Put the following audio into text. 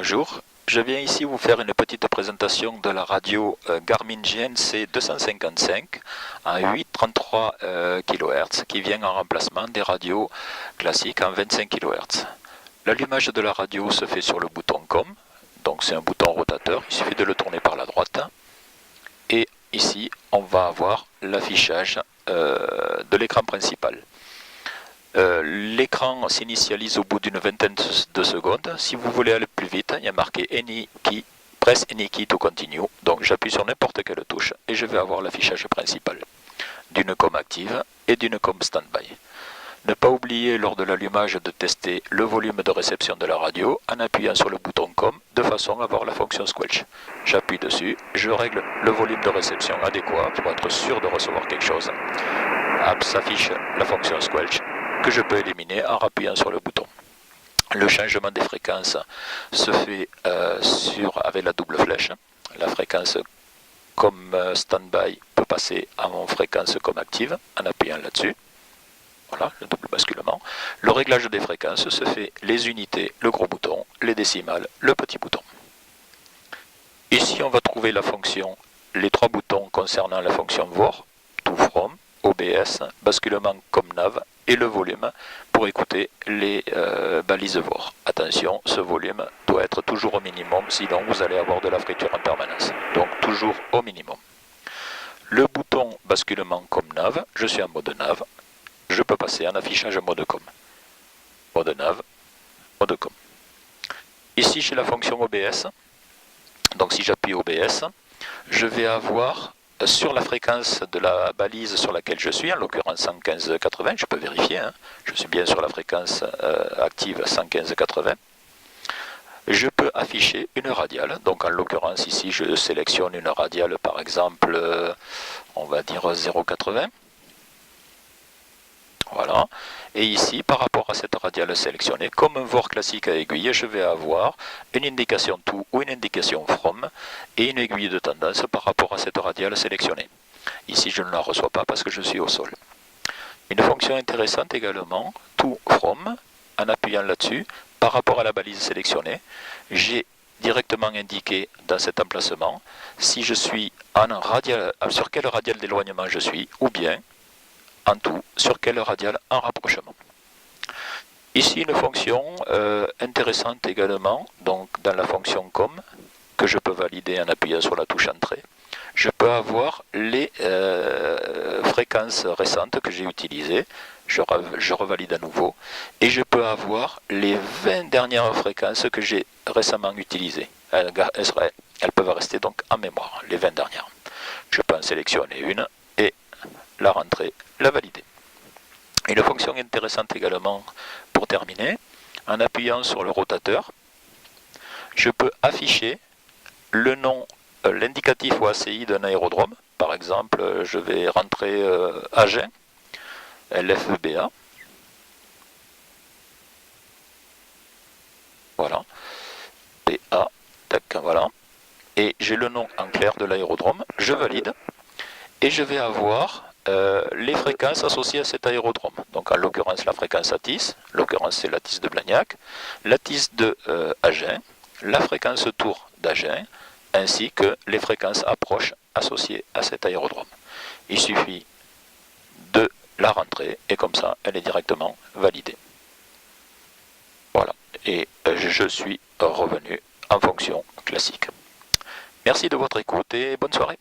Bonjour, je viens ici vous faire une petite présentation de la radio Garmin GNC 255 à 833 kHz qui vient en remplacement des radios classiques en 25 kHz. L'allumage de la radio se fait sur le bouton COM, donc c'est un bouton rotateur, il suffit de le tourner par la droite. Et ici on va avoir l'affichage de l'écran principal. L'écran s'initialise au bout d'une vingtaine de secondes. Si vous voulez aller plus vite, il y a marqué Any key, press any key to continue. Donc j'appuie sur n'importe quelle touche et je vais avoir l'affichage principal d'une com active et d'une com standby. Ne pas oublier lors de l'allumage de tester le volume de réception de la radio en appuyant sur le bouton COM de façon à avoir la fonction squelch. J'appuie dessus, je règle le volume de réception adéquat pour être sûr de recevoir quelque chose. S'affiche la fonction squelch que je peux éliminer en appuyant sur le bouton. Le changement des fréquences se fait avec la double flèche. La fréquence comme standby peut passer en fréquence comme active en appuyant là-dessus. Voilà, le double basculement. Le réglage des fréquences se fait les unités, le gros bouton, les décimales, le petit bouton. Ici, on va trouver la fonction, les trois boutons concernant la fonction VOR, to from, OBS, basculement comme nav et le volume pour écouter les balises VOR. Attention, ce volume doit être toujours au minimum, sinon vous allez avoir de la friture en permanence. Donc toujours au minimum. Le bouton basculement comme nav, je suis en mode nav, je peux passer en affichage mode com. Mode nav, mode com. Ici j'ai la fonction OBS, donc si j'appuie OBS, je vais avoir sur la fréquence de la balise sur laquelle je suis, en l'occurrence 115.80, je peux vérifier, hein, je suis bien sur la fréquence active 115.80, je peux afficher une radiale, donc en l'occurrence ici je sélectionne une radiale par exemple, on va dire 0.80, voilà, et ici par rapport à cette radiale sélectionnée, comme un VOR classique à aiguille, je vais avoir une indication to ou une indication from et une aiguille de tendance par rapport à cette radiale sélectionnée. Ici je ne la reçois pas parce que je suis au sol. Une fonction intéressante également, to from, en appuyant là-dessus, par rapport à la balise sélectionnée, j'ai directement indiqué dans cet emplacement si je suis sur quelle radiale d'éloignement je suis, ou bien en tout, sur quelle radiale en rapprochement. Ici une fonction intéressante également, donc dans la fonction COM, que je peux valider en appuyant sur la touche entrée. Je peux avoir les fréquences récentes que j'ai utilisées, je revalide à nouveau, et je peux avoir les 20 dernières fréquences que j'ai récemment utilisées. Elles peuvent rester donc en mémoire, les 20 dernières. Je peux en sélectionner une et la rentrer, la valider. Une fonction intéressante également pour terminer, en appuyant sur le rotateur, je peux afficher le nom, l'indicatif ou ACI d'un aérodrome. Par exemple, je vais rentrer Agen, LFBA. Voilà. PA, tac, voilà. Et j'ai le nom en clair de l'aérodrome, je valide. Et je vais avoir les fréquences associées à cet aérodrome. Donc en l'occurrence la fréquence ATIS, l'occurrence c'est l'ATIS de Blagnac, l'ATIS de Agen, la fréquence tour d'Agen, ainsi que les fréquences approches associées à cet aérodrome. Il suffit de la rentrer et comme ça elle est directement validée. Voilà, et je suis revenu en fonction classique. Merci de votre écoute et bonne soirée.